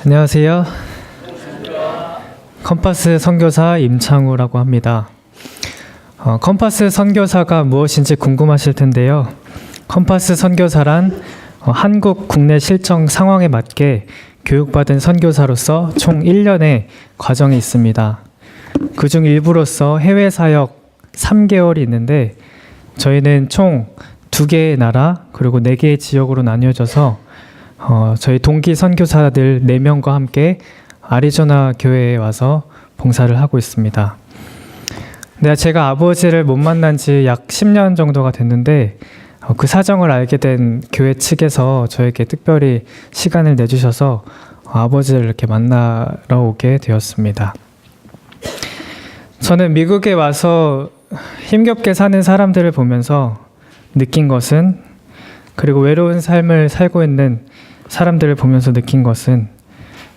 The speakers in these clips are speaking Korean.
안녕하세요. 컴파스 선교사 임창우라고 합니다. 컴파스 선교사가 무엇인지 궁금하실 텐데요. 컴파스 선교사란 한국 국내 실정 상황에 맞게 교육받은 선교사로서 총 1년의 과정이 있습니다. 그중 일부로서 해외 사역 3개월이 있는데 저희는 총 2개의 나라 그리고 4개의 지역으로 나뉘어져서 저희 동기 선교사들 4명과 함께 아리조나 교회에 와서 봉사를 하고 있습니다. 제가 아버지를 못 만난 지 약 10년 정도가 됐는데 그 사정을 알게 된 교회 측에서 저에게 특별히 시간을 내주셔서 아버지를 이렇게 만나러 오게 되었습니다. 저는 미국에 와서 힘겹게 사는 사람들을 보면서 느낀 것은, 그리고 외로운 삶을 살고 있는 사람들을 보면서 느낀 것은,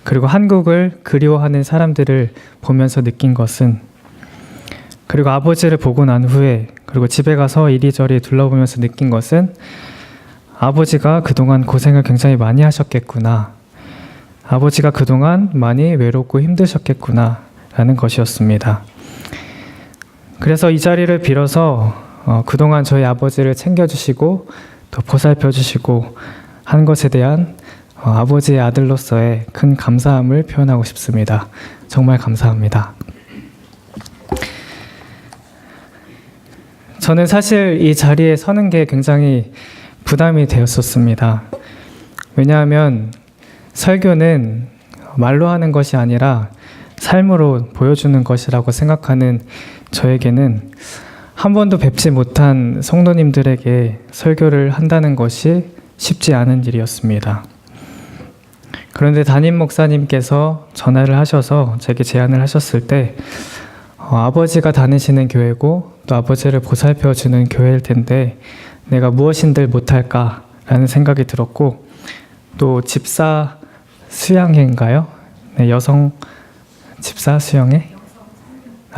그리고 한국을 그리워하는 사람들을 보면서 느낀 것은, 그리고 아버지를 보고 난 후에 그리고 집에 가서 이리저리 둘러보면서 느낀 것은 아버지가 그동안 고생을 굉장히 많이 하셨겠구나, 아버지가 그동안 많이 외롭고 힘드셨겠구나 라는 것이었습니다. 그래서 이 자리를 빌어서 그동안 저희 아버지를 챙겨주시고 또 보살펴주시고 한 것에 대한 아버지의 아들로서의 큰 감사함을 표현하고 싶습니다. 정말 감사합니다. 저는 사실 이 자리에 서는 게 굉장히 부담이 되었었습니다. 왜냐하면 설교는 말로 하는 것이 아니라 삶으로 보여주는 것이라고 생각하는 저에게는 한 번도 뵙지 못한 성도님들에게 설교를 한다는 것이 쉽지 않은 일이었습니다. 그런데 담임 목사님께서 전화를 하셔서 제게 제안을 하셨을 때 아버지가 다니시는 교회고 또 아버지를 보살펴주는 교회일 텐데 내가 무엇인들 못할까라는 생각이 들었고, 또 집사 수양회인가요? 네, 여성 집사 수양회?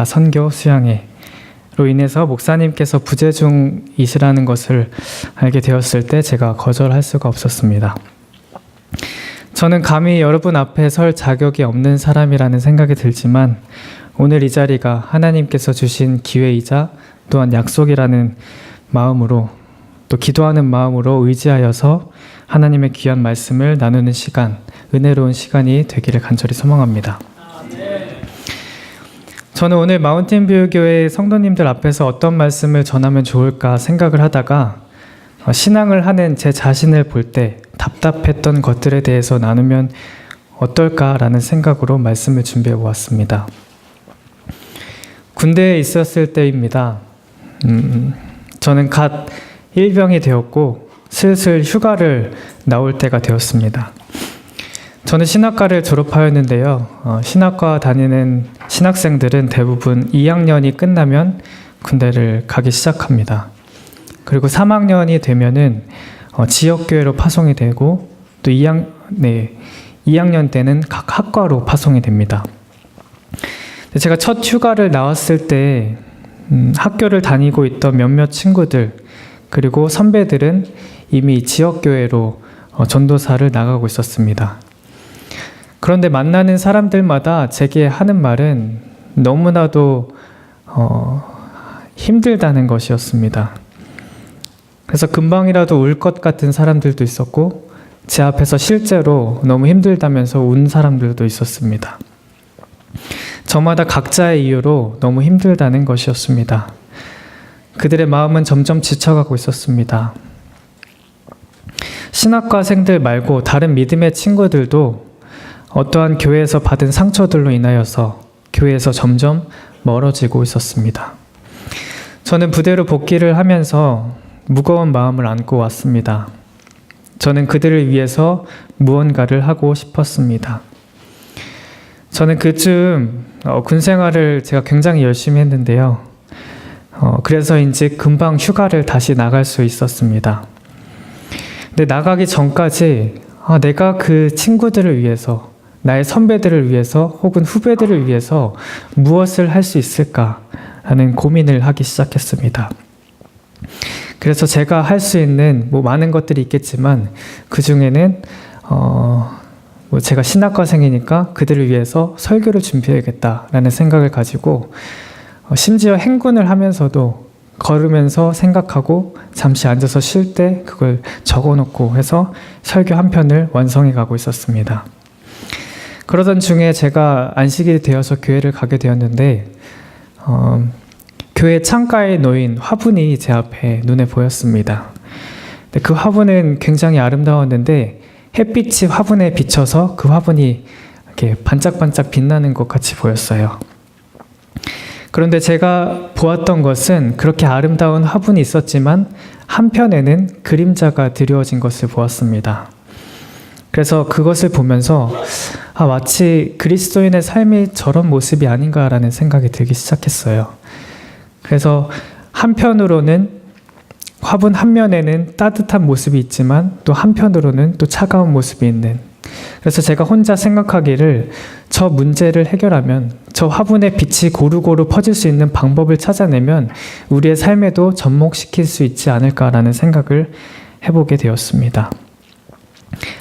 선교 수양회로 인해서 목사님께서 부재중이시라는 것을 알게 되었을 때 제가 거절할 수가 없었습니다. 저는 감히 여러분 앞에 설 자격이 없는 사람이라는 생각이 들지만 오늘 이 자리가 하나님께서 주신 기회이자 또한 약속이라는 마음으로, 또 기도하는 마음으로 의지하여서 하나님의 귀한 말씀을 나누는 시간, 은혜로운 시간이 되기를 간절히 소망합니다. 저는 오늘 마운틴뷰 교회 성도님들 앞에서 어떤 말씀을 전하면 좋을까 생각을 하다가 신앙을 하는 제 자신을 볼 때 답답했던 것들에 대해서 나누면 어떨까라는 생각으로 말씀을 준비해 보았습니다. 군대에 있었을 때입니다. 저는 갓 일병이 되었고 슬슬 휴가를 나올 때가 되었습니다. 저는 신학과를 졸업하였는데요. 신학과 다니는 신학생들은 대부분 2학년이 끝나면 군대를 가기 시작합니다. 그리고 3학년이 되면은 지역교회로 파송이 되고 또 2학년 때는 각 학과로 파송이 됩니다. 제가 첫 휴가를 나왔을 때 학교를 다니고 있던 몇몇 친구들 그리고 선배들은 이미 지역교회로 전도사를 나가고 있었습니다. 그런데 만나는 사람들마다 제게 하는 말은 너무나도 힘들다는 것이었습니다. 그래서 금방이라도 울 것 같은 사람들도 있었고 제 앞에서 실제로 너무 힘들다면서 운 사람들도 있었습니다. 저마다 각자의 이유로 너무 힘들다는 것이었습니다. 그들의 마음은 점점 지쳐가고 있었습니다. 신학과생들 말고 다른 믿음의 친구들도 어떠한 교회에서 받은 상처들로 인하여서 교회에서 점점 멀어지고 있었습니다. 저는 부대로 복귀를 하면서 무거운 마음을 안고 왔습니다. 저는 그들을 위해서 무언가를 하고 싶었습니다. 저는 그쯤 군 생활을 제가 굉장히 열심히 했는데요. 그래서인지 금방 휴가를 다시 나갈 수 있었습니다. 근데 나가기 전까지 내가 그 친구들을 위해서, 나의 선배들을 위해서 혹은 후배들을 위해서 무엇을 할 수 있을까 하는 고민을 하기 시작했습니다. 그래서 제가 할 수 있는 많은 것들이 있겠지만 그 중에는 제가 신학과생이니까 그들을 위해서 설교를 준비해야겠다라는 생각을 가지고 심지어 행군을 하면서도 걸으면서 생각하고 잠시 앉아서 쉴 때 그걸 적어놓고 해서 설교 한 편을 완성해 가고 있었습니다. 그러던 중에 제가 안식일이 되어서 교회를 가게 되었는데 교회 창가에 놓인 화분이 제 앞에 눈에 보였습니다. 그 화분은 굉장히 아름다웠는데 햇빛이 화분에 비쳐서 그 화분이 이렇게 반짝반짝 빛나는 것 같이 보였어요. 그런데 제가 보았던 것은 그렇게 아름다운 화분이 있었지만 한편에는 그림자가 드리워진 것을 보았습니다. 그래서 그것을 보면서 마치 그리스도인의 삶이 저런 모습이 아닌가라는 생각이 들기 시작했어요. 그래서 한편으로는 화분 한 면에는 따뜻한 모습이 있지만 또 한편으로는 또 차가운 모습이 있는, 그래서 제가 혼자 생각하기를 저 문제를 해결하면, 저 화분의 빛이 고루고루 퍼질 수 있는 방법을 찾아내면 우리의 삶에도 접목시킬 수 있지 않을까라는 생각을 해보게 되었습니다.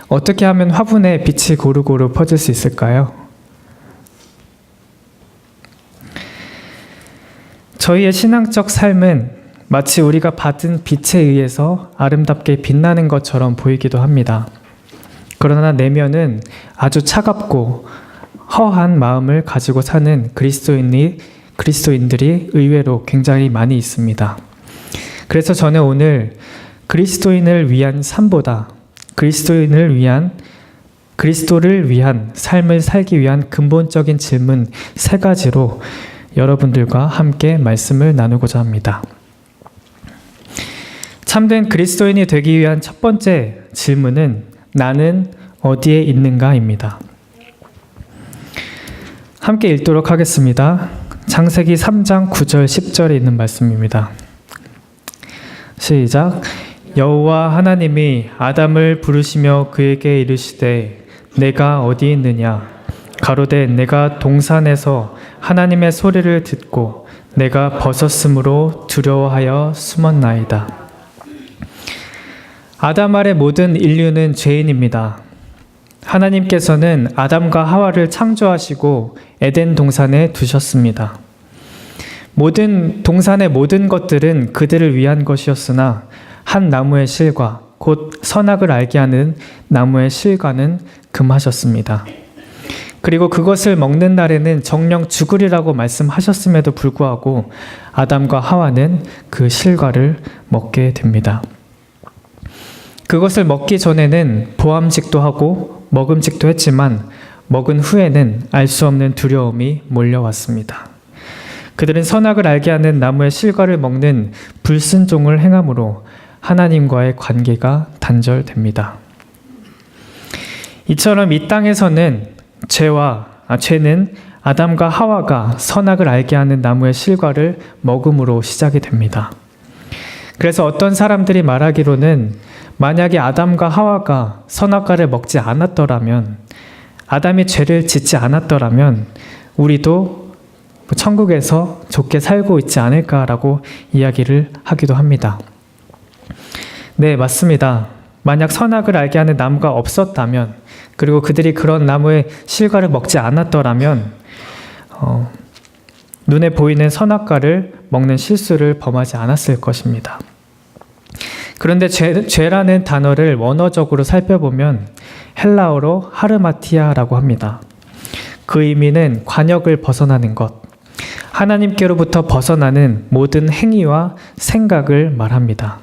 어떻게 하면 화분에 빛이 고루고루 퍼질 수 있을까요? 저희의 신앙적 삶은 마치 우리가 받은 빛에 의해서 아름답게 빛나는 것처럼 보이기도 합니다. 그러나 내면은 아주 차갑고 허한 마음을 가지고 사는 그리스도인들이 의외로 굉장히 많이 있습니다. 그래서 저는 오늘 그리스도인을 위한 삶보다 그리스도를 위한 삶을 살기 위한 근본적인 질문 3가지로 여러분들과 함께 말씀을 나누고자 합니다. 참된 그리스도인이 되기 위한 첫 번째 질문은 나는 어디에 있는가입니다. 함께 읽도록 하겠습니다. 창세기 3장 9절 10절에 있는 말씀입니다. 시작. 여호와 하나님이 아담을 부르시며 그에게 이르시되 내가 어디 있느냐? 가로되 내가 동산에서 하나님의 소리를 듣고 내가 벗었으므로 두려워하여 숨었나이다. 아담 아래 모든 인류는 죄인입니다. 하나님께서는 아담과 하와를 창조하시고 에덴 동산에 두셨습니다. 동산의 모든 것들은 그들을 위한 것이었으나 한 나무의 실과 곧 선악을 알게 하는 나무의 실과는 금하셨습니다. 그리고 그것을 먹는 날에는 정령 죽으리라고 말씀하셨음에도 불구하고 아담과 하와는 그 실과를 먹게 됩니다. 그것을 먹기 전에는 보암직도 하고 먹음직도 했지만 먹은 후에는 알 수 없는 두려움이 몰려왔습니다. 그들은 선악을 알게 하는 나무의 실과를 먹는 불순종을 행함으로 하나님과의 관계가 단절됩니다. 이처럼 이 땅에서는 죄는 아담과 하와가 선악을 알게 하는 나무의 실과를 먹음으로 시작이 됩니다. 그래서 어떤 사람들이 말하기로는 만약에 아담과 하와가 선악과를 먹지 않았더라면, 아담이 죄를 짓지 않았더라면 우리도 천국에서 좋게 살고 있지 않을까라고 이야기를 하기도 합니다. 네, 맞습니다. 만약 선악을 알게 하는 나무가 없었다면, 그리고 그들이 그런 나무의 실과를 먹지 않았더라면 눈에 보이는 선악과를 먹는 실수를 범하지 않았을 것입니다. 그런데 죄라는 단어를 원어적으로 살펴보면 헬라어로 하르마티아라고 합니다. 그 의미는 관역을 벗어나는 것, 하나님께로부터 벗어나는 모든 행위와 생각을 말합니다.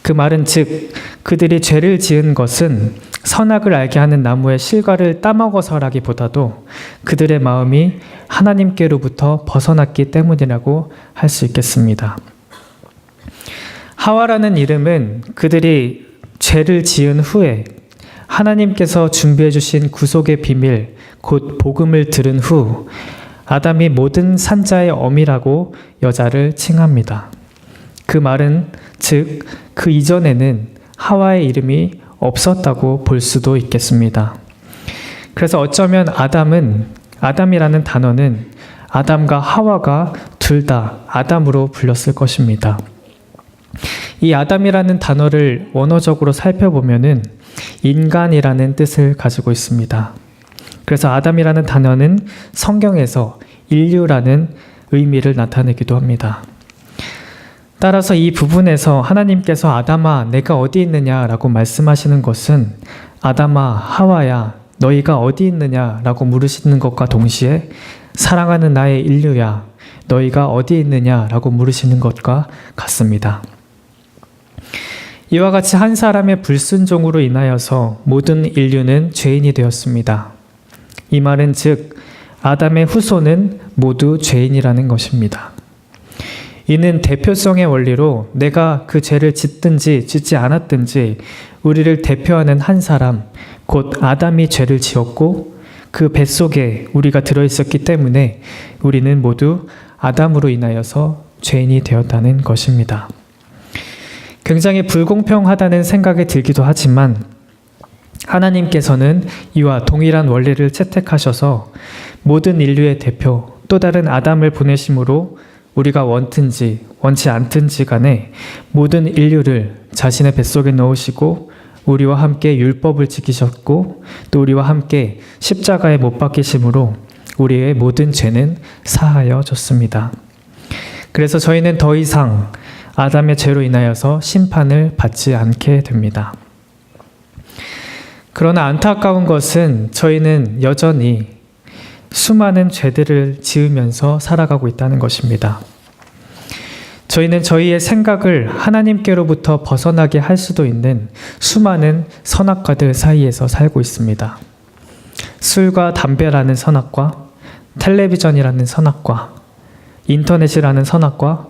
그 말은 즉 그들이 죄를 지은 것은 선악을 알게 하는 나무의 실과를 따먹어서라기보다도 그들의 마음이 하나님께로부터 벗어났기 때문이라고 할 수 있겠습니다. 하와라는 이름은 그들이 죄를 지은 후에 하나님께서 준비해 주신 구속의 비밀, 곧 복음을 들은 후 아담이 모든 산자의 어미라고 여자를 칭합니다. 그 말은 즉 그 이전에는 하와의 이름이 없었다고 볼 수도 있겠습니다. 그래서 어쩌면 아담이라는 단어는 아담과 하와가 둘 다 아담으로 불렸을 것입니다. 이 아담이라는 단어를 원어적으로 살펴보면은 인간이라는 뜻을 가지고 있습니다. 그래서 아담이라는 단어는 성경에서 인류라는 의미를 나타내기도 합니다. 따라서 이 부분에서 하나님께서 아담아 내가 어디 있느냐라고 말씀하시는 것은 아담아 하와야 너희가 어디 있느냐라고 물으시는 것과 동시에 사랑하는 나의 인류야 너희가 어디 있느냐라고 물으시는 것과 같습니다. 이와 같이 한 사람의 불순종으로 인하여서 모든 인류는 죄인이 되었습니다. 이 말은 즉 아담의 후손은 모두 죄인이라는 것입니다. 이는 대표성의 원리로 내가 그 죄를 짓든지 짓지 않았든지 우리를 대표하는 한 사람, 곧 아담이 죄를 지었고 그 뱃속에 우리가 들어있었기 때문에 우리는 모두 아담으로 인하여서 죄인이 되었다는 것입니다. 굉장히 불공평하다는 생각이 들기도 하지만 하나님께서는 이와 동일한 원리를 채택하셔서 모든 인류의 대표, 또 다른 아담을 보내심으로 우리가 원든지 원치 않든지 간에 모든 인류를 자신의 뱃속에 넣으시고 우리와 함께 율법을 지키셨고 또 우리와 함께 십자가에 못 박히심으로 우리의 모든 죄는 사하여 졌습니다. 그래서 저희는 더 이상 아담의 죄로 인하여서 심판을 받지 않게 됩니다. 그러나 안타까운 것은 저희는 여전히 수많은 죄들을 지으면서 살아가고 있다는 것입니다. 저희는 저희의 생각을 하나님께로부터 벗어나게 할 수도 있는 수많은 선악과들 사이에서 살고 있습니다. 술과 담배라는 선악과, 텔레비전이라는 선악과, 인터넷이라는 선악과,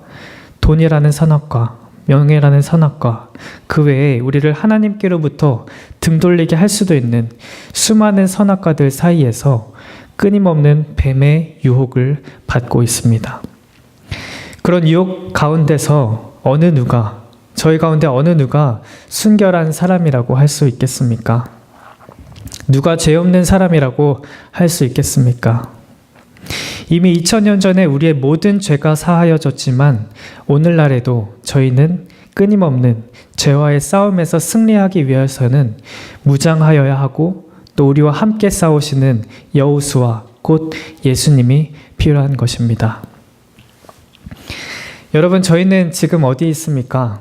돈이라는 선악과, 명예라는 선악과, 그 외에 우리를 하나님께로부터 등 돌리게 할 수도 있는 수많은 선악과들 사이에서 끊임없는 뱀의 유혹을 받고 있습니다. 그런 유혹 가운데서 저희 가운데 어느 누가 순결한 사람이라고 할 수 있겠습니까? 누가 죄 없는 사람이라고 할 수 있겠습니까? 이미 2000년 전에 우리의 모든 죄가 사하여졌지만 오늘날에도 저희는 끊임없는 죄와의 싸움에서 승리하기 위해서는 무장하여야 하고 또 우리와 함께 싸우시는 여호수아 곧 예수님이 필요한 것입니다. 여러분 저희는 지금 어디 있습니까?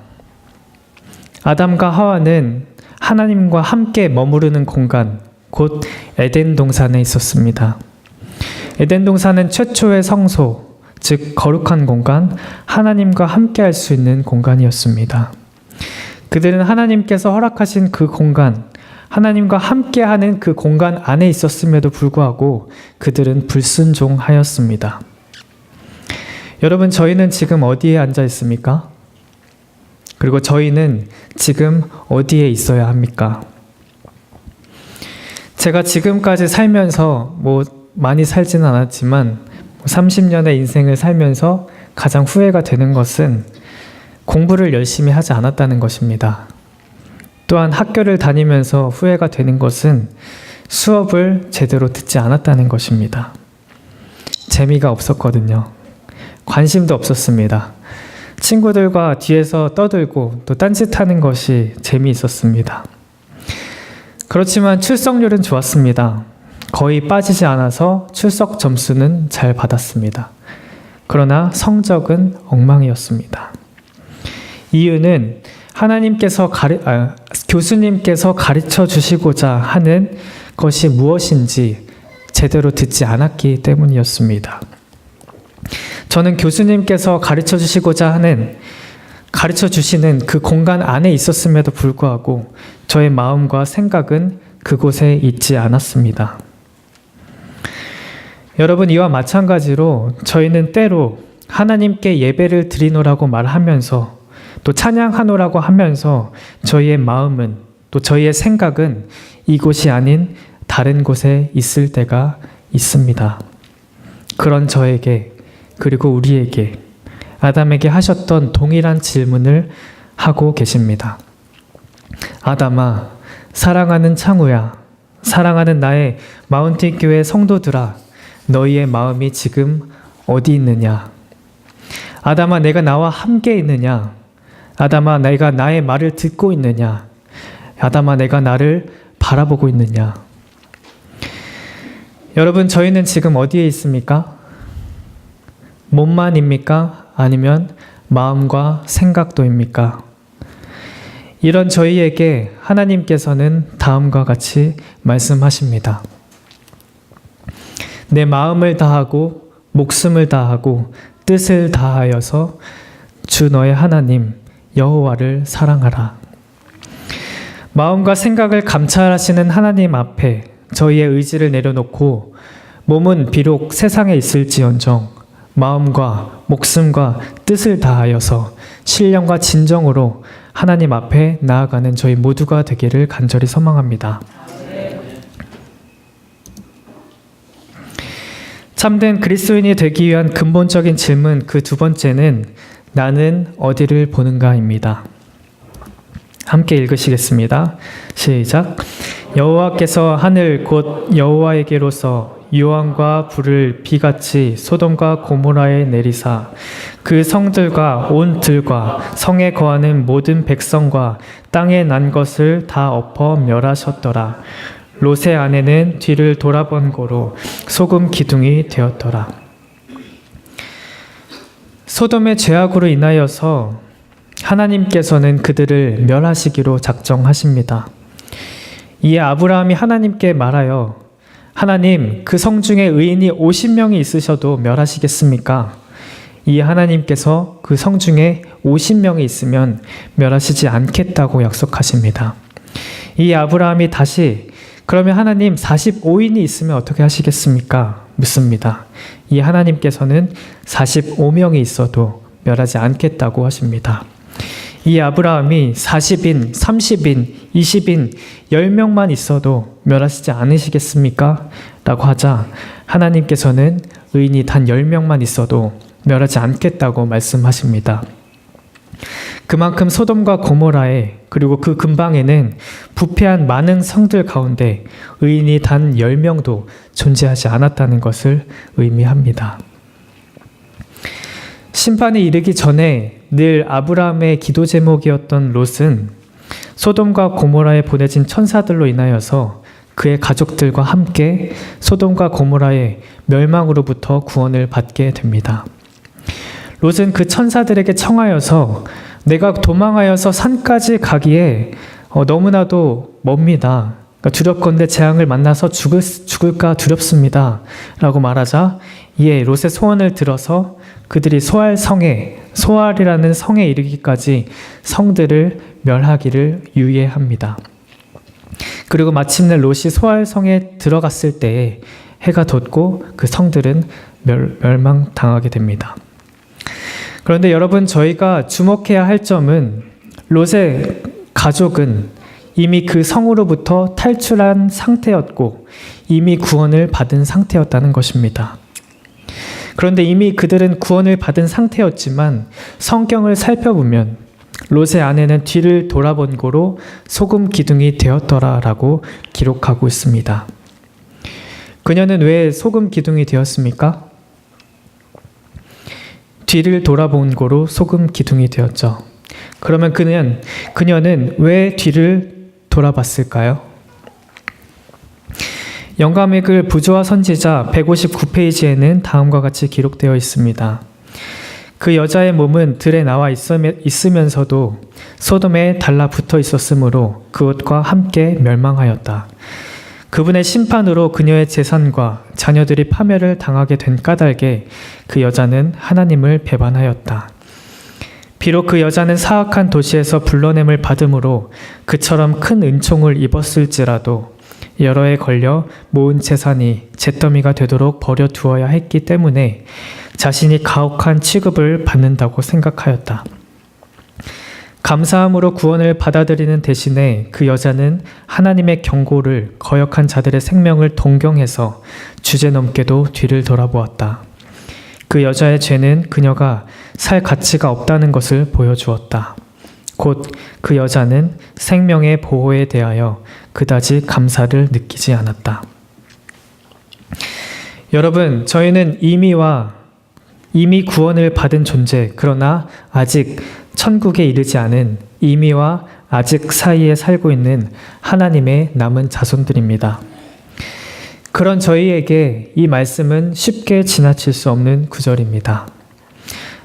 아담과 하와는 하나님과 함께 머무르는 공간, 곧 에덴 동산에 있었습니다. 에덴 동산은 최초의 성소, 즉 거룩한 공간, 하나님과 함께 할 수 있는 공간이었습니다. 그들은 하나님께서 허락하신 그 공간, 하나님과 함께하는 그 공간 안에 있었음에도 불구하고 그들은 불순종하였습니다. 여러분, 저희는 지금 어디에 앉아 있습니까? 그리고 저희는 지금 어디에 있어야 합니까? 제가 지금까지 살면서 많이 살지는 않았지만 30년의 인생을 살면서 가장 후회가 되는 것은 공부를 열심히 하지 않았다는 것입니다. 또한 학교를 다니면서 후회가 되는 것은 수업을 제대로 듣지 않았다는 것입니다. 재미가 없었거든요. 관심도 없었습니다. 친구들과 뒤에서 떠들고 또 딴짓하는 것이 재미있었습니다. 그렇지만 출석률은 좋았습니다. 거의 빠지지 않아서 출석 점수는 잘 받았습니다. 그러나 성적은 엉망이었습니다. 이유는 교수님께서 가르쳐 주시고자 하는 것이 무엇인지 제대로 듣지 않았기 때문이었습니다. 저는 교수님께서 가르쳐 주시는 그 공간 안에 있었음에도 불구하고 저의 마음과 생각은 그곳에 있지 않았습니다. 여러분, 이와 마찬가지로 저희는 때로 하나님께 예배를 드리노라고 말하면서 또 찬양하노라고 하면서 저희의 마음은 또 저희의 생각은 이곳이 아닌 다른 곳에 있을 때가 있습니다. 그런 저에게 그리고 우리에게 아담에게 하셨던 동일한 질문을 하고 계십니다. 아담아, 사랑하는 창우야, 사랑하는 나의 마운틴 교회 성도들아, 너희의 마음이 지금 어디 있느냐? 아담아, 내가 나와 함께 있느냐? 아담아, 내가 나의 말을 듣고 있느냐? 아담아, 내가 나를 바라보고 있느냐? 여러분, 저희는 지금 어디에 있습니까? 몸만입니까? 아니면 마음과 생각도입니까? 이런 저희에게 하나님께서는 다음과 같이 말씀하십니다. 내 마음을 다하고 목숨을 다하고 뜻을 다하여서 주 너의 하나님 여호와를 사랑하라. 마음과 생각을 감찰하시는 하나님 앞에 저희의 의지를 내려놓고 몸은 비록 세상에 있을지언정 마음과 목숨과 뜻을 다하여서 신령과 진정으로 하나님 앞에 나아가는 저희 모두가 되기를 간절히 소망합니다. 참된 그리스도인이 되기 위한 근본적인 질문 그 두 번째는 나는 어디를 보는가입니다. 함께 읽으시겠습니다. 시작. 여호와께서 하늘 곧 여호와에게로서 유황과 불을 비같이 소돔과 고모라에 내리사 그 성들과 온 들과 성에 거하는 모든 백성과 땅에 난 것을 다 엎어 멸하셨더라. 롯의 아내는 뒤를 돌아본 고로 소금 기둥이 되었더라. 소돔의 죄악으로 인하여서 하나님께서는 그들을 멸하시기로 작정하십니다. 이에 아브라함이 하나님께 말하여 하나님, 그 성 중에 의인이 50명이 있으셔도 멸하시겠습니까? 이에 하나님께서 그 성 중에 50명이 있으면 멸하시지 않겠다고 약속하십니다. 이에 아브라함이 다시 그러면 하나님 45인이 있으면 어떻게 하시겠습니까? 묻습니다. 이 하나님께서는 45명이 있어도 멸하지 않겠다고 하십니다. 이 아브라함이 40인, 30인, 20인, 10명만 있어도 멸하시지 않으시겠습니까? 라고 하자 하나님께서는 의인이 단 10명만 있어도 멸하지 않겠다고 말씀하십니다. 그만큼 소돔과 고모라에 그리고 그 근방에는 부패한 많은 성들 가운데 의인이 단 10명도 존재하지 않았다는 것을 의미합니다. 심판이 이르기 전에 늘 아브라함의 기도 제목이었던 롯은 소돔과 고모라에 보내진 천사들로 인하여서 그의 가족들과 함께 소돔과 고모라의 멸망으로부터 구원을 받게 됩니다. 롯은 그 천사들에게 청하여서 내가 도망하여서 산까지 가기에 너무나도 멉니다. 그러니까 두렵건대 재앙을 만나서 죽을까 두렵습니다. 라고 말하자 이에 롯의 소원을 들어서 그들이 소알이라는 성에 이르기까지 성들을 멸하기를 유예합니다. 그리고 마침내 롯이 소알성에 들어갔을 때에 해가 돋고 그 성들은 멸망당하게 됩니다. 그런데 여러분, 저희가 주목해야 할 점은 롯의 가족은 이미 그 성으로부터 탈출한 상태였고 이미 구원을 받은 상태였다는 것입니다. 그런데 이미 그들은 구원을 받은 상태였지만 성경을 살펴보면 롯의 아내는 뒤를 돌아본 고로 소금 기둥이 되었더라라고 기록하고 있습니다. 그녀는 왜 소금 기둥이 되었습니까? 뒤를 돌아본 고로 소금 기둥이 되었죠. 그러면 그녀는 왜 뒤를 돌아봤을까요? 영감의 글 부조와 선지자 159페이지에는 다음과 같이 기록되어 있습니다. 그 여자의 몸은 들에 나와 있으면서도 소돔에 달라붙어 있었으므로 그것과 함께 멸망하였다. 그분의 심판으로 그녀의 재산과 자녀들이 파멸을 당하게 된 까닭에 그 여자는 하나님을 배반하였다. 비록 그 여자는 사악한 도시에서 불러냄을 받음으로 그처럼 큰 은총을 입었을지라도 여러 해 걸려 모은 재산이 잿더미가 되도록 버려두어야 했기 때문에 자신이 가혹한 취급을 받는다고 생각하였다. 감사함으로 구원을 받아들이는 대신에 그 여자는 하나님의 경고를 거역한 자들의 생명을 동경해서 주제넘게도 뒤를 돌아보았다. 그 여자의 죄는 그녀가 살 가치가 없다는 것을 보여주었다. 곧 그 여자는 생명의 보호에 대하여 그다지 감사를 느끼지 않았다. 여러분, 저희는 이미 구원을 받은 존재, 그러나 아직 천국에 이르지 않은 이미와 아직 사이에 살고 있는 하나님의 남은 자손들입니다. 그런 저희에게 이 말씀은 쉽게 지나칠 수 없는 구절입니다.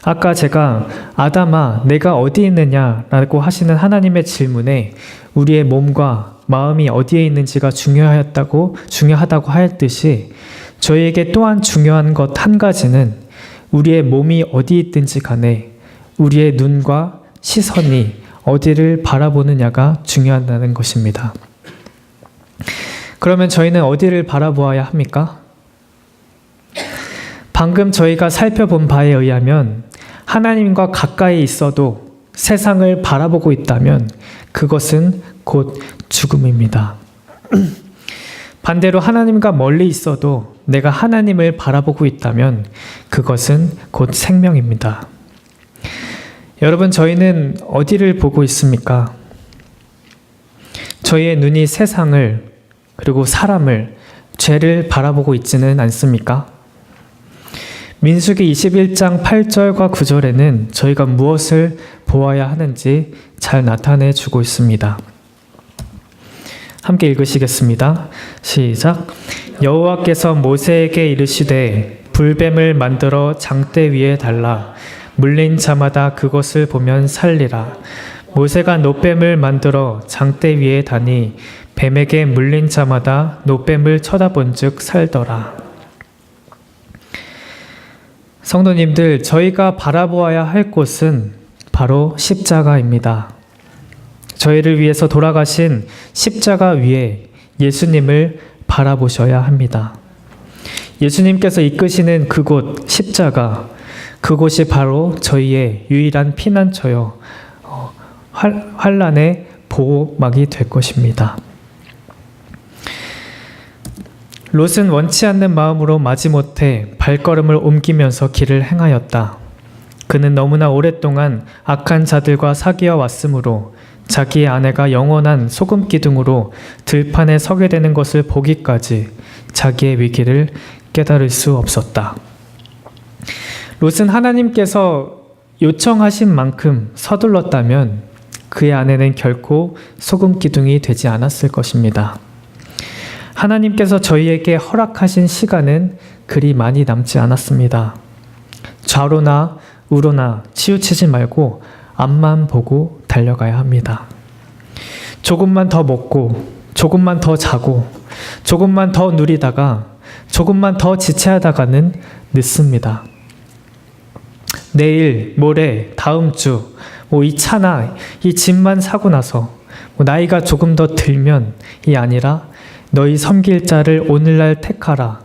아까 제가 아담아 내가 어디 있느냐라고 하시는 하나님의 질문에 우리의 몸과 마음이 어디에 있는지가 중요하다고 하였듯이 저희에게 또한 중요한 것 한 가지는 우리의 몸이 어디 있든지 간에 우리의 눈과 시선이 어디를 바라보느냐가 중요하다는 것입니다. 그러면 저희는 어디를 바라보아야 합니까? 방금 저희가 살펴본 바에 의하면 하나님과 가까이 있어도 세상을 바라보고 있다면 그것은 곧 죽음입니다. 반대로 하나님과 멀리 있어도 내가 하나님을 바라보고 있다면 그것은 곧 생명입니다. 여러분, 저희는 어디를 보고 있습니까? 저희의 눈이 세상을 그리고 사람을, 죄를 바라보고 있지는 않습니까? 민수기 21장 8절과 9절에는 저희가 무엇을 보아야 하는지 잘 나타내 주고 있습니다. 함께 읽으시겠습니다. 시작. 여호와께서 모세에게 이르시되 불뱀을 만들어 장대 위에 달라 물린 자마다 그것을 보면 살리라. 모세가 놋뱀을 만들어 장대 위에 다니 뱀에게 물린 자마다 놋뱀을 쳐다본즉 살더라. 성도님들, 저희가 바라보아야 할 곳은 바로 십자가입니다. 저희를 위해서 돌아가신 십자가 위에 예수님을 바라보셔야 합니다. 예수님께서 이끄시는 그곳 십자가, 그곳이 바로 저희의 유일한 피난처요, 환난의 보호막이 될 것입니다. 롯은 원치 않는 마음으로 마지못해 발걸음을 옮기면서 길을 행하였다. 그는 너무나 오랫동안 악한 자들과 사귀어 왔으므로 자기의 아내가 영원한 소금 기둥으로 들판에 서게 되는 것을 보기까지 자기의 위기를 깨달을 수 없었다. 롯은 하나님께서 요청하신 만큼 서둘렀다면 그의 아내는 결코 소금 기둥이 되지 않았을 것입니다. 하나님께서 저희에게 허락하신 시간은 그리 많이 남지 않았습니다. 좌로나 우로나 치우치지 말고 앞만 보고 달려가야 합니다. 조금만 더 먹고, 조금만 더 자고, 조금만 더 누리다가, 조금만 더 지체하다가는 늦습니다. 내일, 모레, 다음 주, 이 차나 이 집만 사고 나서 나이가 조금 더 들면이 아니라 너희 섬길 자를 오늘날 택하라.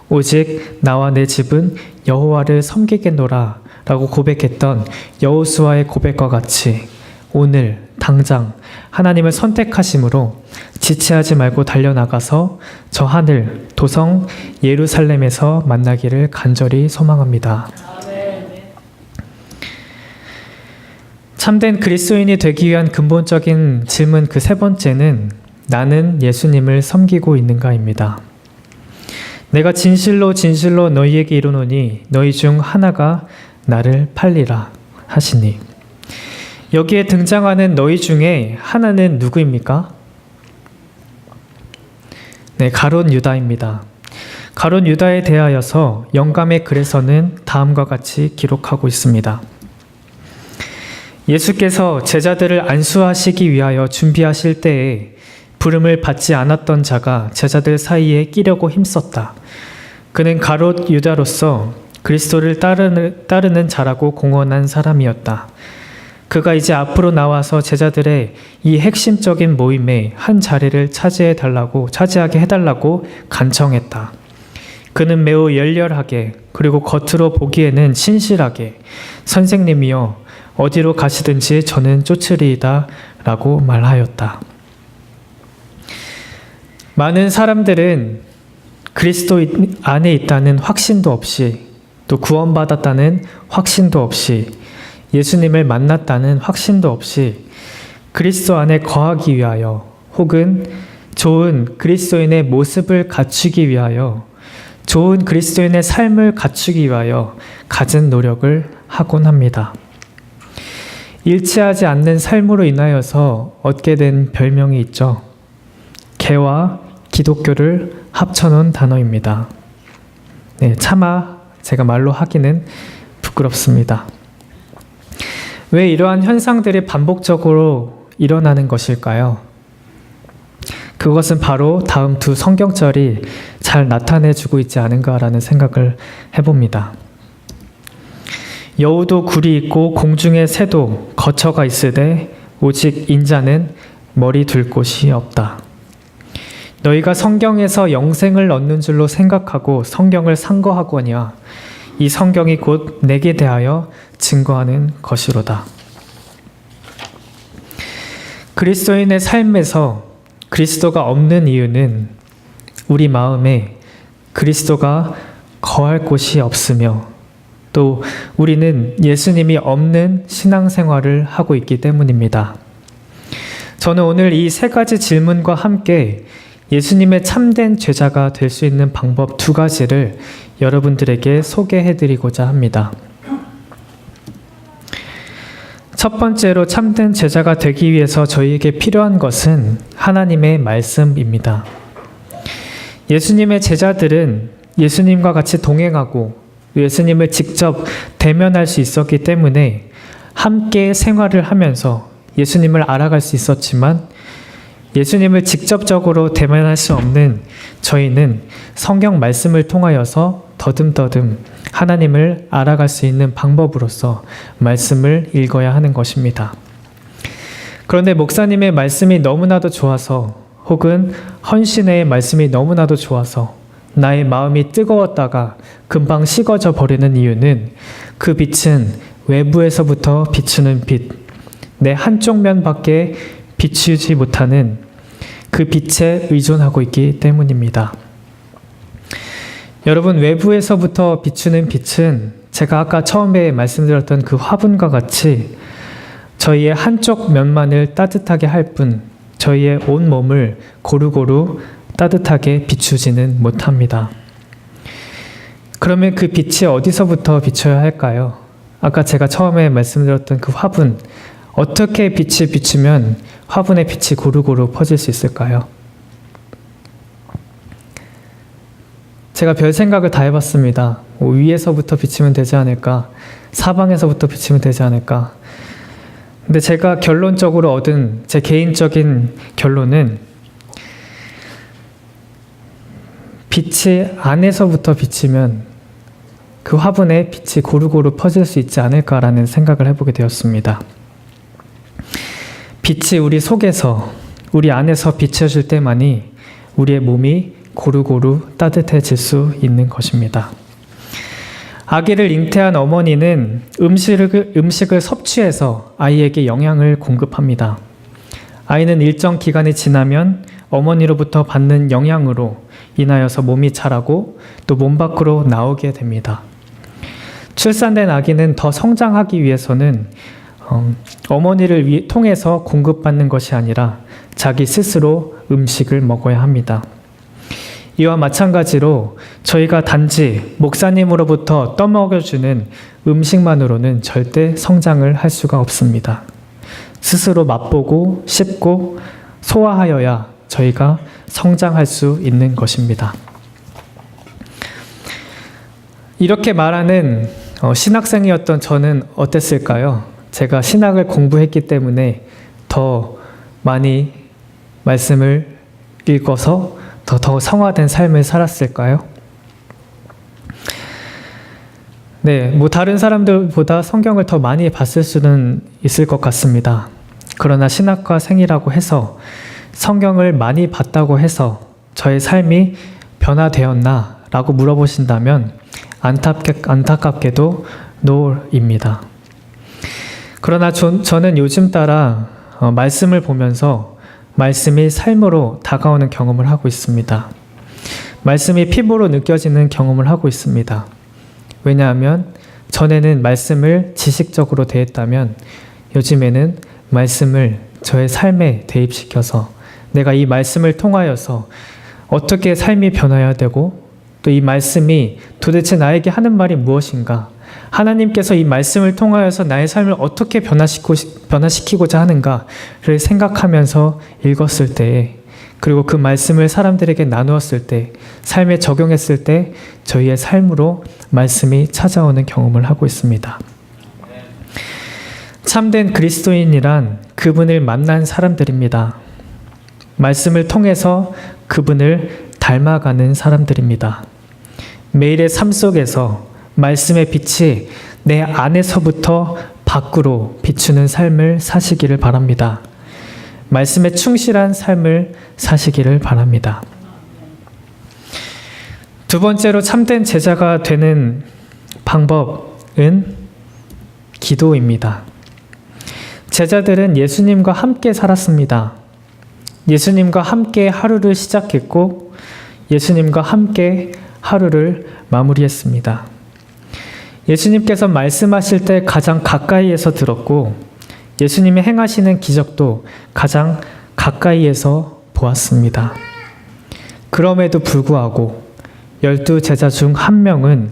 오직 나와 내 집은 여호와를 섬기겠노라 라고 고백했던 여호수아의 고백과 같이 오늘 당장 하나님을 선택하심으로 지체하지 말고 달려나가서 저 하늘 도성 예루살렘에서 만나기를 간절히 소망합니다. 참된 그리스도인이 되기 위한 근본적인 질문 그 세 번째는 나는 예수님을 섬기고 있는가입니다. 내가 진실로 진실로 너희에게 이르노니 너희 중 하나가 나를 팔리라 하시니 여기에 등장하는 너희 중에 하나는 누구입니까? 네, 가룟 유다입니다. 가룟 유다에 대하여서 영감의 글에서는 다음과 같이 기록하고 있습니다. 예수께서 제자들을 안수하시기 위하여 준비하실 때에 부름을 받지 않았던 자가 제자들 사이에 끼려고 힘썼다. 그는 가룟 유다로서 그리스도를 따르는 자라고 공언한 사람이었다. 그가 이제 앞으로 나와서 제자들의 이 핵심적인 모임에 한 자리를 차지하게 해달라고 간청했다. 그는 매우 열렬하게 그리고 겉으로 보기에는 신실하게 선생님이여 어디로 가시든지 저는 쫓으리이다 라고 말하였다. 많은 사람들은 그리스도 안에 있다는 확신도 없이 또 구원받았다는 확신도 없이 예수님을 만났다는 확신도 없이 그리스도 안에 거하기 위하여 혹은 좋은 그리스도인의 모습을 갖추기 위하여 좋은 그리스도인의 삶을 갖추기 위하여 갖은 노력을 하곤 합니다. 일치하지 않는 삶으로 인하여서 얻게 된 별명이 있죠. 개와 기독교를 합쳐놓은 단어입니다. 네, 차마 제가 말로 하기는 부끄럽습니다. 왜 이러한 현상들이 반복적으로 일어나는 것일까요? 그것은 바로 다음 두 성경절이 잘 나타내주고 있지 않은가라는 생각을 해봅니다. 여우도 굴이 있고 공중의 새도 거처가 있으되 오직 인자는 머리 둘 곳이 없다. 너희가 성경에서 영생을 얻는 줄로 생각하고 성경을 상고하거니와 이 성경이 곧 내게 대하여 증거하는 것이로다. 그리스도인의 삶에서 그리스도가 없는 이유는 우리 마음에 그리스도가 거할 곳이 없으며 또 우리는 예수님이 없는 신앙생활을 하고 있기 때문입니다. 저는 오늘 이 세 가지 질문과 함께 예수님의 참된 제자가 될 수 있는 방법 두 가지를 여러분들에게 소개해드리고자 합니다. 첫 번째로 참된 제자가 되기 위해서 저희에게 필요한 것은 하나님의 말씀입니다. 예수님의 제자들은 예수님과 같이 동행하고 예수님을 직접 대면할 수 있었기 때문에 함께 생활을 하면서 예수님을 알아갈 수 있었지만 예수님을 직접적으로 대면할 수 없는 저희는 성경 말씀을 통하여서 더듬더듬 하나님을 알아갈 수 있는 방법으로서 말씀을 읽어야 하는 것입니다. 그런데 목사님의 말씀이 너무나도 좋아서 혹은 헌신의 말씀이 너무나도 좋아서 나의 마음이 뜨거웠다가 금방 식어져 버리는 이유는 그 빛은 외부에서부터 비추는 빛, 내 한쪽 면밖에 비추지 못하는 그 빛에 의존하고 있기 때문입니다. 여러분, 외부에서부터 비추는 빛은 제가 아까 처음에 말씀드렸던 그 화분과 같이 저희의 한쪽 면만을 따뜻하게 할 뿐 저희의 온 몸을 고루고루 따뜻하게 비추지는 못합니다. 그러면 그 빛이 어디서부터 비춰야 할까요? 아까 제가 처음에 말씀드렸던 그 화분, 어떻게 빛을 비추면 화분의 빛이 고루고루 퍼질 수 있을까요? 제가 별 생각을 다 해봤습니다. 위에서부터 비치면 되지 않을까? 사방에서부터 비치면 되지 않을까? 근데 제가 결론적으로 얻은 제 개인적인 결론은 빛이 안에서부터 비치면 그 화분에 빛이 고루고루 퍼질 수 있지 않을까라는 생각을 해보게 되었습니다. 빛이 우리 속에서, 우리 안에서 비춰질 때만이 우리의 몸이 고루고루 따뜻해질 수 있는 것입니다. 아기를 잉태한 어머니는 음식을 섭취해서 아이에게 영양을 공급합니다. 아이는 일정 기간이 지나면 어머니로부터 받는 영양으로 인하여서 몸이 자라고 또 몸 밖으로 나오게 됩니다. 출산된 아기는 더 성장하기 위해서는 어머니를 통해서 공급받는 것이 아니라 자기 스스로 음식을 먹어야 합니다. 이와 마찬가지로 저희가 단지 목사님으로부터 떠먹여주는 음식만으로는 절대 성장을 할 수가 없습니다. 스스로 맛보고 씹고 소화하여야 저희가 성장할 수 있는 것입니다. 이렇게 말하는 신학생이었던 저는 어땠을까요? 제가 신학을 공부했기 때문에 더 많이 말씀을 읽어서 더 성화된 삶을 살았을까요? 네, 다른 사람들보다 성경을 더 많이 봤을 수는 있을 것 같습니다. 그러나 신학과생이라고 해서 성경을 많이 봤다고 해서 저의 삶이 변화되었나? 라고 물어보신다면 안타깝게도 no입니다. 그러나 저는 요즘 따라 말씀을 보면서 말씀이 삶으로 다가오는 경험을 하고 있습니다. 말씀이 피부로 느껴지는 경험을 하고 있습니다. 왜냐하면 전에는 말씀을 지식적으로 대했다면 요즘에는 말씀을 저의 삶에 대입시켜서 내가 이 말씀을 통하여서 어떻게 삶이 변화해야 되고 또 이 말씀이 도대체 나에게 하는 말이 무엇인가, 하나님께서 이 말씀을 통하여서 나의 삶을 어떻게 변화시키고자 하는가를 생각하면서 읽었을 때, 그리고 그 말씀을 사람들에게 나누었을 때, 삶에 적용했을 때 저희의 삶으로 말씀이 찾아오는 경험을 하고 있습니다. 참된 그리스도인이란 그분을 만난 사람들입니다. 말씀을 통해서 그분을 닮아가는 사람들입니다. 매일의 삶 속에서 말씀의 빛이 내 안에서부터 밖으로 비추는 삶을 사시기를 바랍니다. 말씀에 충실한 삶을 사시기를 바랍니다. 두 번째로 참된 제자가 되는 방법은 기도입니다. 제자들은 예수님과 함께 살았습니다. 예수님과 함께 하루를 시작했고 예수님과 함께 하루를 마무리했습니다. 예수님께서 말씀하실 때 가장 가까이에서 들었고 예수님이 행하시는 기적도 가장 가까이에서 보았습니다. 그럼에도 불구하고 12제자 중 한 명은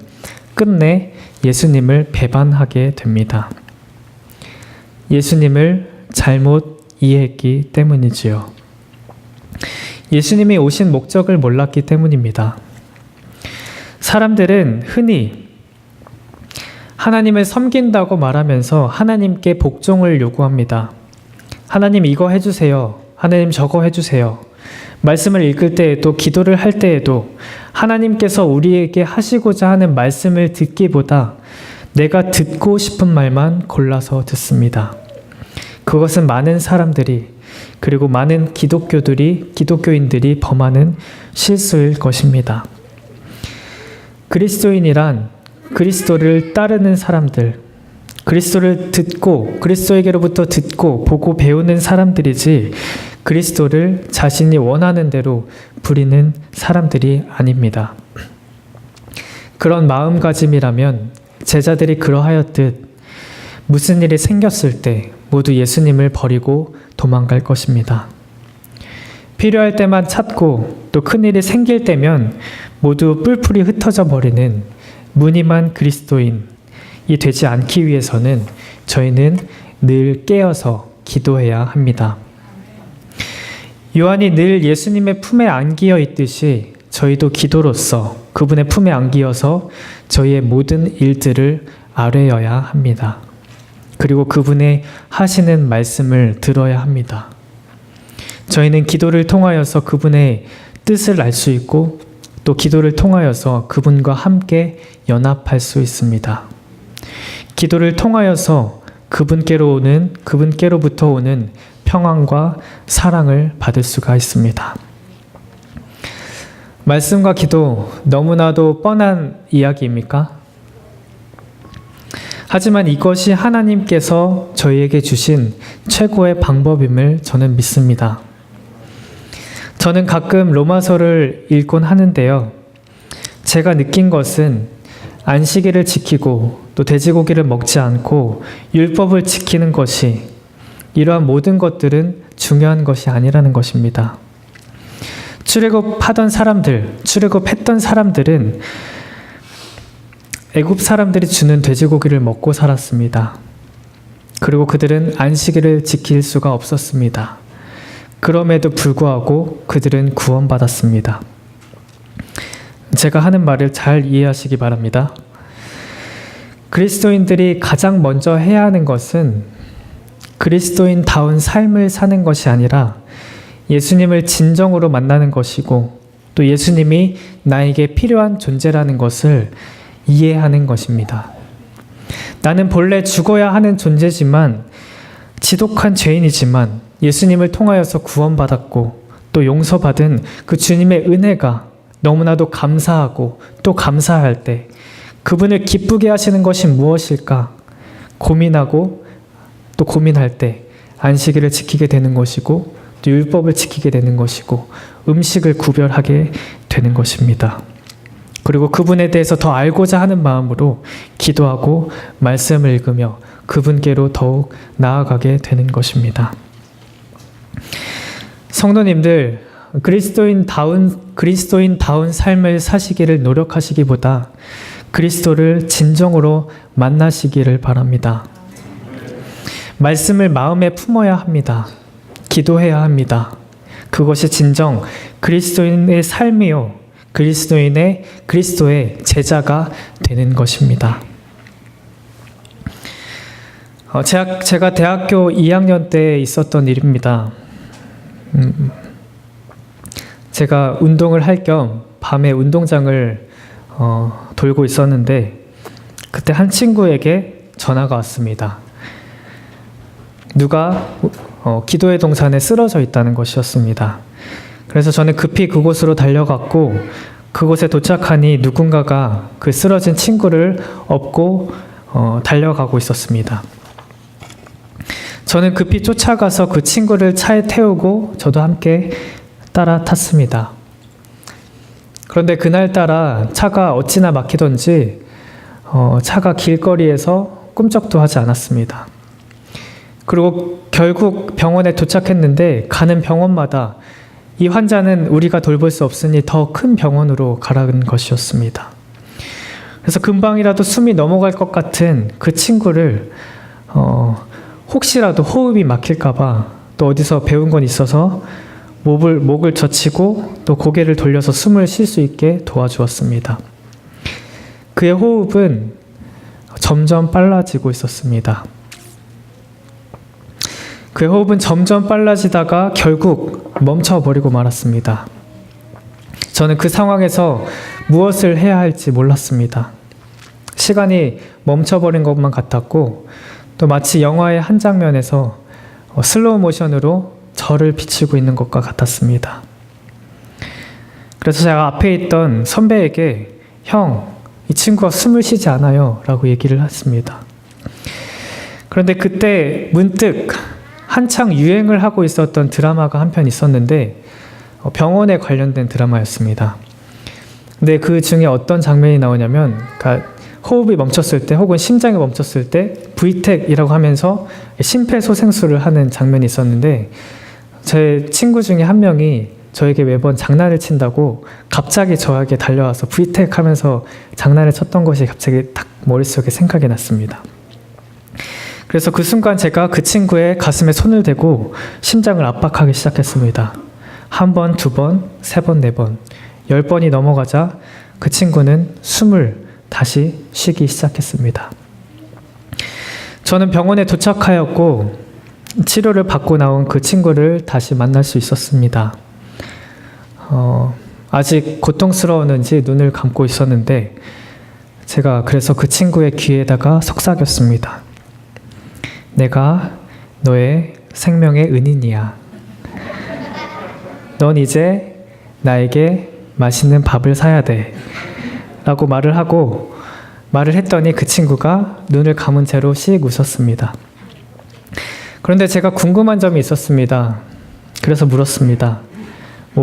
끝내 예수님을 배반하게 됩니다. 예수님을 잘못 이해했기 때문이지요. 예수님이 오신 목적을 몰랐기 때문입니다. 사람들은 흔히 하나님을 섬긴다고 말하면서 하나님께 복종을 요구합니다. 하나님 이거 해주세요. 하나님 저거 해주세요. 말씀을 읽을 때에도 기도를 할 때에도 하나님께서 우리에게 하시고자 하는 말씀을 듣기보다 내가 듣고 싶은 말만 골라서 듣습니다. 그것은 많은 사람들이 그리고 많은 기독교인들이 범하는 실수일 것입니다. 그리스도인이란 그리스도를 따르는 사람들, 그리스도를 듣고 그리스도에게로부터 듣고 보고 배우는 사람들이지 그리스도를 자신이 원하는 대로 부리는 사람들이 아닙니다. 그런 마음가짐이라면 제자들이 그러하였듯 무슨 일이 생겼을 때 모두 예수님을 버리고 도망갈 것입니다. 필요할 때만 찾고 또 큰일이 생길 때면 모두 뿔풀이 흩어져 버리는 무늬만 그리스도인이 되지 않기 위해서는 저희는 늘 깨어서 기도해야 합니다. 요한이 늘 예수님의 품에 안기어 있듯이 저희도 기도로서 그분의 품에 안기어서 저희의 모든 일들을 아뢰어야 합니다. 그리고 그분의 하시는 말씀을 들어야 합니다. 저희는 기도를 통하여서 그분의 뜻을 알 수 있고 또 기도를 통하여서 그분과 함께 연합할 수 있습니다. 기도를 통하여서 그분께로부터 오는 평안과 사랑을 받을 수가 있습니다. 말씀과 기도 너무나도 뻔한 이야기입니까? 하지만 이것이 하나님께서 저희에게 주신 최고의 방법임을 저는 믿습니다. 저는 가끔 로마서를 읽곤 하는데요. 제가 느낀 것은 안식일을 지키고 또 돼지고기를 먹지 않고 율법을 지키는 것이 이러한 모든 것들은 중요한 것이 아니라는 것입니다. 출애굽했던 사람들은 애굽 사람들이 주는 돼지고기를 먹고 살았습니다. 그리고 그들은 안식일을 지킬 수가 없었습니다. 그럼에도 불구하고 그들은 구원받았습니다. 제가 하는 말을 잘 이해하시기 바랍니다. 그리스도인들이 가장 먼저 해야 하는 것은 그리스도인다운 삶을 사는 것이 아니라 예수님을 진정으로 만나는 것이고 또 예수님이 나에게 필요한 존재라는 것을 이해하는 것입니다. 나는 본래 죽어야 하는 존재지만 지독한 죄인이지만 예수님을 통하여서 구원받았고 또 용서받은 그 주님의 은혜가 너무나도 감사하고 또 감사할 때 그분을 기쁘게 하시는 것이 무엇일까 고민하고 또 고민할 때 안식일을 지키게 되는 것이고 또 율법을 지키게 되는 것이고 음식을 구별하게 되는 것입니다. 그리고 그분에 대해서 더 알고자 하는 마음으로 기도하고 말씀을 읽으며 그분께로 더욱 나아가게 되는 것입니다. 성도님들, 그리스도인다운 삶을 사시기를 노력하시기보다 그리스도를 진정으로 만나시기를 바랍니다. 말씀을 마음에 품어야 합니다. 기도해야 합니다. 그것이 진정 그리스도인의 삶이요 그리스도의 제자가 되는 것입니다. 제가 대학교 2학년 때 있었던 일입니다. 제가 운동을 할 겸 밤에 운동장을 돌고 있었는데 그때 한 친구에게 전화가 왔습니다. 누가 기도의 동산에 쓰러져 있다는 것이었습니다. 그래서 저는 급히 그곳으로 달려갔고 그곳에 도착하니 누군가가 그 쓰러진 친구를 업고 달려가고 있었습니다. 저는 급히 쫓아가서 그 친구를 차에 태우고 저도 함께 따라 탔습니다. 그런데 그날따라 차가 어찌나 막히던지 차가 길거리에서 꿈쩍도 하지 않았습니다. 그리고 결국 병원에 도착했는데 가는 병원마다 이 환자는 우리가 돌볼 수 없으니 더 큰 병원으로 가라는 것이었습니다. 그래서 금방이라도 숨이 넘어갈 것 같은 그 친구를 혹시라도 호흡이 막힐까봐 또 어디서 배운 건 있어서 목을 젖히고 또 고개를 돌려서 숨을 쉴 수 있게 도와주었습니다. 그의 호흡은 점점 빨라지고 있었습니다. 그의 호흡은 점점 빨라지다가 결국 멈춰버리고 말았습니다. 저는 그 상황에서 무엇을 해야 할지 몰랐습니다. 시간이 멈춰버린 것만 같았고 또 마치 영화의 한 장면에서 슬로우 모션으로 저를 비추고 있는 것과 같았습니다. 그래서 제가 앞에 있던 선배에게 형, 이 친구가 숨을 쉬지 않아요 라고 얘기를 했습니다. 그런데 그때 문득 한창 유행을 하고 있었던 드라마가 한 편 있었는데 병원에 관련된 드라마였습니다. 근데 그 중에 어떤 장면이 나오냐면 그러니까 호흡이 멈췄을 때 혹은 심장이 멈췄을 때 V택이라고 하면서 심폐소생술을 하는 장면이 있었는데 제 친구 중에 한 명이 저에게 매번 장난을 친다고 갑자기 저에게 달려와서 V택 하면서 장난을 쳤던 것이 갑자기 딱 머릿속에 생각이 났습니다. 그래서 그 순간 제가 그 친구의 가슴에 손을 대고 심장을 압박하기 시작했습니다. 한 번, 두 번, 세 번, 네 번, 10번이 넘어가자 그 친구는 숨을 다시 쉬기 시작했습니다. 저는 병원에 도착하였고 치료를 받고 나온 그 친구를 다시 만날 수 있었습니다. 아직 고통스러웠는지 눈을 감고 있었는데 제가 그래서 그 친구의 귀에다가 속삭였습니다. 내가 너의 생명의 은인이야. 넌 이제 나에게 맛있는 밥을 사야 돼. 라고 말을 했더니 그 친구가 눈을 감은 채로 씩 웃었습니다. 그런데 제가 궁금한 점이 있었습니다. 그래서 물었습니다.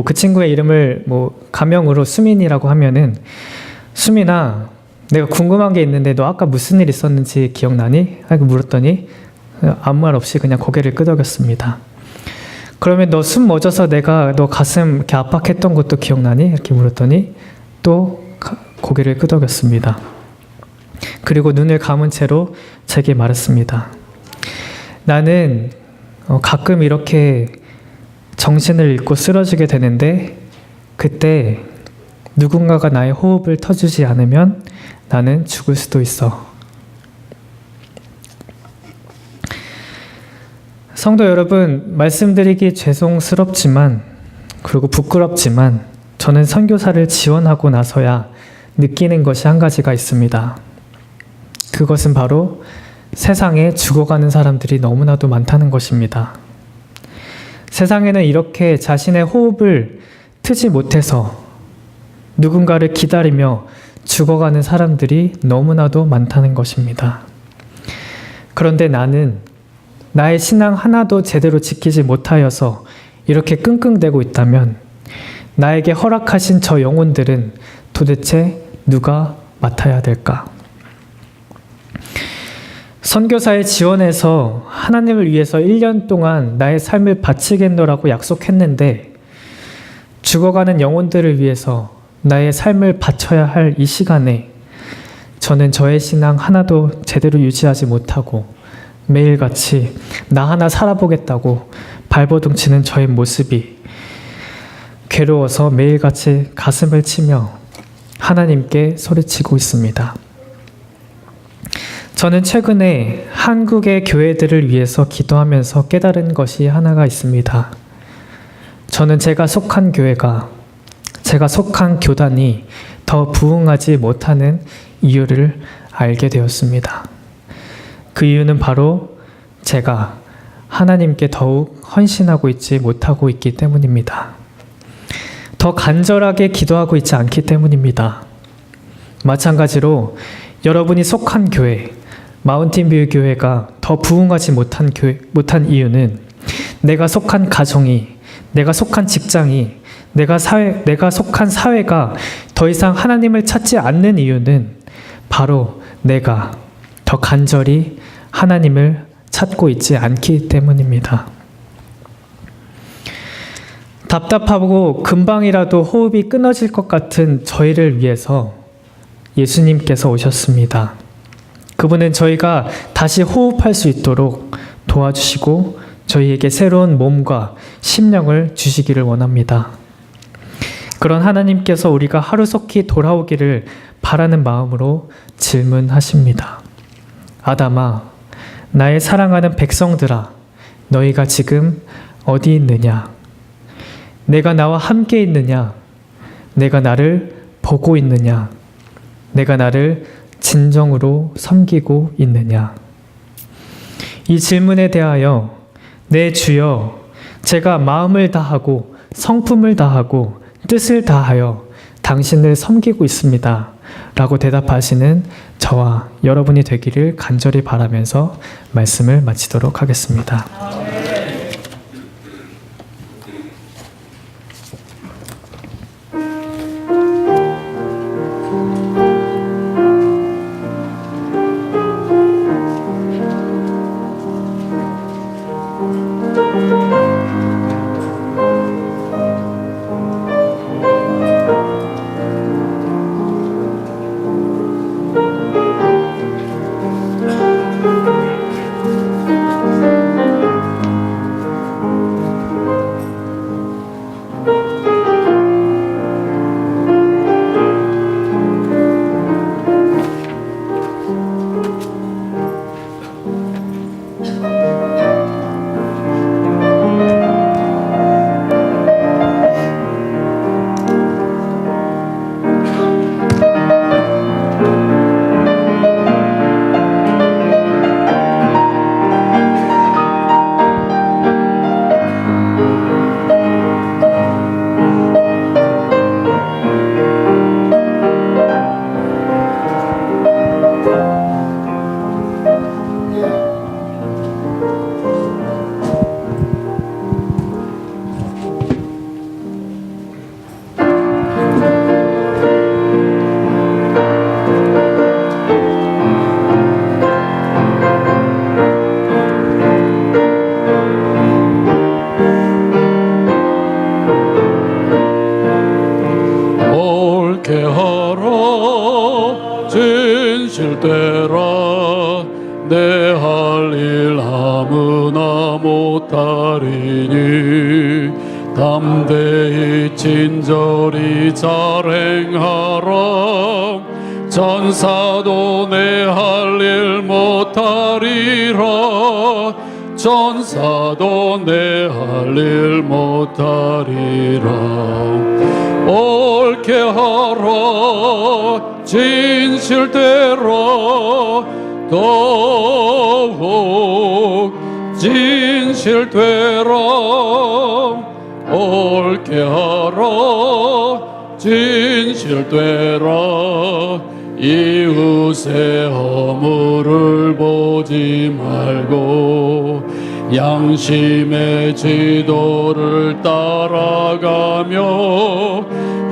그 친구의 이름을 가명으로 수민이라고 하면은, 수민아, 내가 궁금한 게 있는데 너 아까 무슨 일 있었는지 기억나니? 하고 물었더니 아무 말 없이 그냥 고개를 끄덕였습니다. 그러면 너 숨 멎어서 내가 너 가슴 이렇게 압박했던 것도 기억나니? 이렇게 물었더니 또 고개를 끄덕였습니다. 그리고 눈을 감은 채로 제게 말했습니다. 나는 가끔 이렇게 정신을 잃고 쓰러지게 되는데 그때 누군가가 나의 호흡을 터주지 않으면 나는 죽을 수도 있어. 성도 여러분, 말씀드리기 죄송스럽지만 그리고 부끄럽지만 저는 선교사를 지원하고 나서야 느끼는 것이 한 가지가 있습니다. 그것은 바로 세상에 죽어가는 사람들이 너무나도 많다는 것입니다. 세상에는 이렇게 자신의 호흡을 트지 못해서 누군가를 기다리며 죽어가는 사람들이 너무나도 많다는 것입니다. 그런데 나는 나의 신앙 하나도 제대로 지키지 못하여서 이렇게 끙끙대고 있다면 나에게 허락하신 저 영혼들은 도대체 누가 맡아야 될까? 선교사에 지원해서 하나님을 위해서 1년 동안 나의 삶을 바치겠노라고 약속했는데 죽어가는 영혼들을 위해서 나의 삶을 바쳐야 할 이 시간에 저는 저의 신앙 하나도 제대로 유지하지 못하고 매일같이 나 하나 살아보겠다고 발버둥치는 저의 모습이 괴로워서 매일같이 가슴을 치며 하나님께 소리치고 있습니다. 저는 최근에 한국의 교회들을 위해서 기도하면서 깨달은 것이 하나가 있습니다. 저는 제가 속한 교회가, 제가 속한 교단이 더 부흥하지 못하는 이유를 알게 되었습니다. 그 이유는 바로 제가 하나님께 더욱 헌신하고 있지 못하고 있기 때문입니다. 더 간절하게 기도하고 있지 않기 때문입니다. 마찬가지로 여러분이 속한 교회, 마운틴뷰 교회가 더 부흥하지 못한 이유는 내가 속한 가정이, 내가 속한 직장이, 내가 속한 사회가 더 이상 하나님을 찾지 않는 이유는 바로 내가 더 간절히 하나님을 찾고 있지 않기 때문입니다. 답답하고 금방이라도 호흡이 끊어질 것 같은 저희를 위해서 예수님께서 오셨습니다. 그분은 저희가 다시 호흡할 수 있도록 도와주시고 저희에게 새로운 몸과 심령을 주시기를 원합니다. 그런 하나님께서 우리가 하루속히 돌아오기를 바라는 마음으로 질문하십니다. 아담아, 나의 사랑하는 백성들아, 너희가 지금 어디 있느냐? 내가 나와 함께 있느냐? 내가 나를 보고 있느냐? 내가 나를 진정으로 섬기고 있느냐? 이 질문에 대하여 내 주여, 제가 마음을 다하고 성품을 다하고 뜻을 다하여 당신을 섬기고 있습니다. 라고 대답하시는 저와 여러분이 되기를 간절히 바라면서 말씀을 마치도록 하겠습니다. 옳게 하라 진실되라 내 할 일 아무나 못하리니 담대히 친절히 잘 행하라 전사도 내 할 일 못하리라 전사도 내 할 일 못하리라 옳게 하라 진실되라 더욱 진실되라 옳게 하라 진실되라 이웃의 허물을 보지 말고 양심의 지도를 따라가며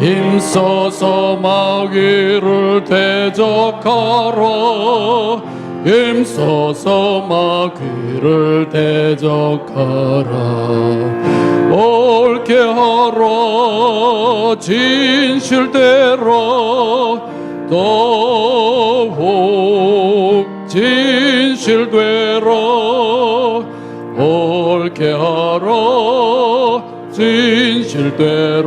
힘써서 마귀를 대적하라 힘써서 마귀를 대적하라 옳게 하라 진실되라 더욱 진실되라 옳게 하라 진실되라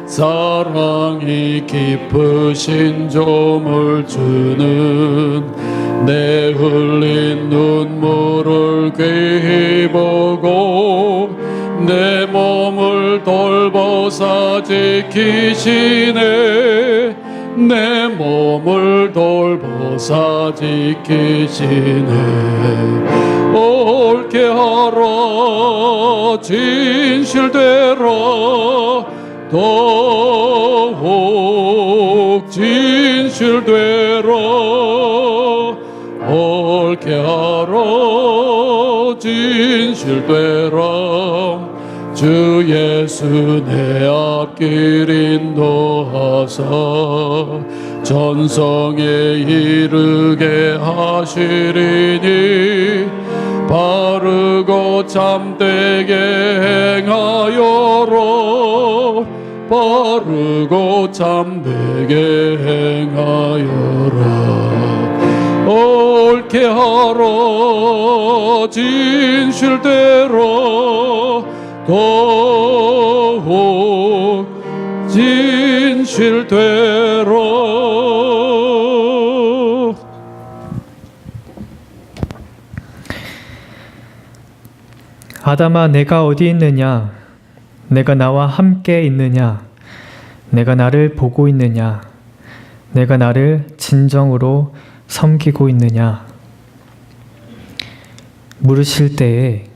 사랑이 깊으신 좀을 주는 내 흘린 눈물을 귀히 보고 내 몸을 돌보사 지키시네 내 몸을 돌보사 지키시네 옳게 하라 진실되라 더욱 진실되라 옳게 하라 진실되라 주 예수 내 앞길 인도하사 전성에 이르게 하시리니 바르고 참되게 행하여라 바르고 참되게 행하여라 옳게 하라 진실되라 더욱 진실되라 아담아 내가 어디 있느냐 내가 나와 함께 있느냐 내가 나를 보고 있느냐 내가 나를 진정으로 섬기고 있느냐 물으실 때에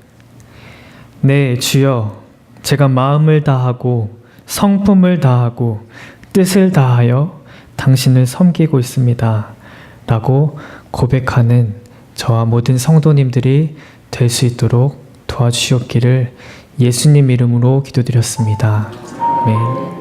네 주여 제가 마음을 다하고 성품을 다하고 뜻을 다하여 당신을 섬기고 있습니다 라고 고백하는 저와 모든 성도님들이 될 수 있도록 도와주시옵기를 예수님 이름으로 기도드렸습니다. 아멘.